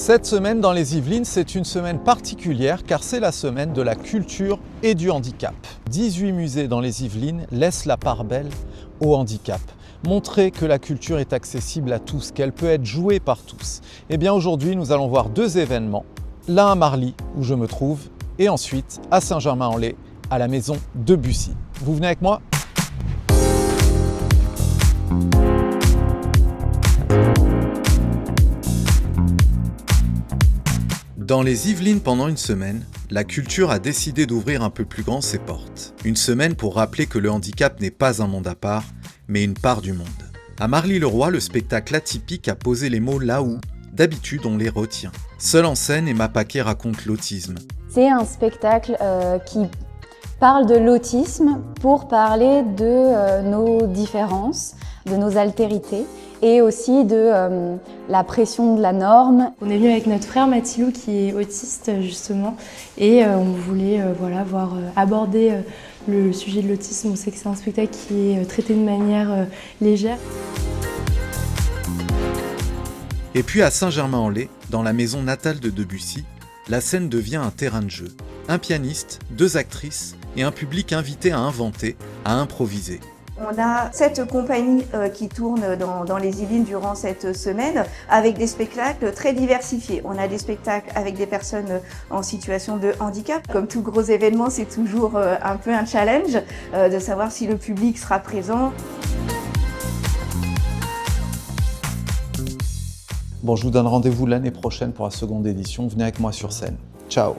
Cette semaine dans les Yvelines, c'est une semaine particulière car c'est la semaine de la culture et du handicap. 18 musées dans les Yvelines laissent la part belle au handicap. Montrer que la culture est accessible à tous, qu'elle peut être jouée par tous. Et bien aujourd'hui, nous allons voir deux événements. L'un à Marly, où je me trouve, et ensuite à Saint-Germain-en-Laye, à la maison Debussy. Vous venez avec moi ? Dans les Yvelines pendant une semaine, la culture a décidé d'ouvrir un peu plus grand ses portes. Une semaine pour rappeler que le handicap n'est pas un monde à part, mais une part du monde. À Marly-le-Roi, le spectacle atypique a posé les mots là où, d'habitude, on les retient. Seule en scène, Emma Paquet raconte l'autisme. C'est un spectacle qui parle de l'autisme pour parler de nos différences, de nos altérités et aussi de la pression de la norme. On est venu avec notre frère Mathilou qui est autiste justement et on voulait aborder le sujet de l'autisme. On sait que c'est un spectacle qui est traité de manière légère. Et puis à Saint-Germain-en-Laye, dans la maison natale de Debussy, la scène devient un terrain de jeu. Un pianiste, deux actrices et un public invité à inventer, à improviser. On a 7 compagnies qui tournent dans les Yvelines durant cette semaine avec des spectacles très diversifiés. On a des spectacles avec des personnes en situation de handicap. Comme tout gros événement, c'est toujours un peu un challenge de savoir si le public sera présent. Bon, je vous donne rendez-vous l'année prochaine pour la seconde édition. Venez avec moi sur scène. Ciao!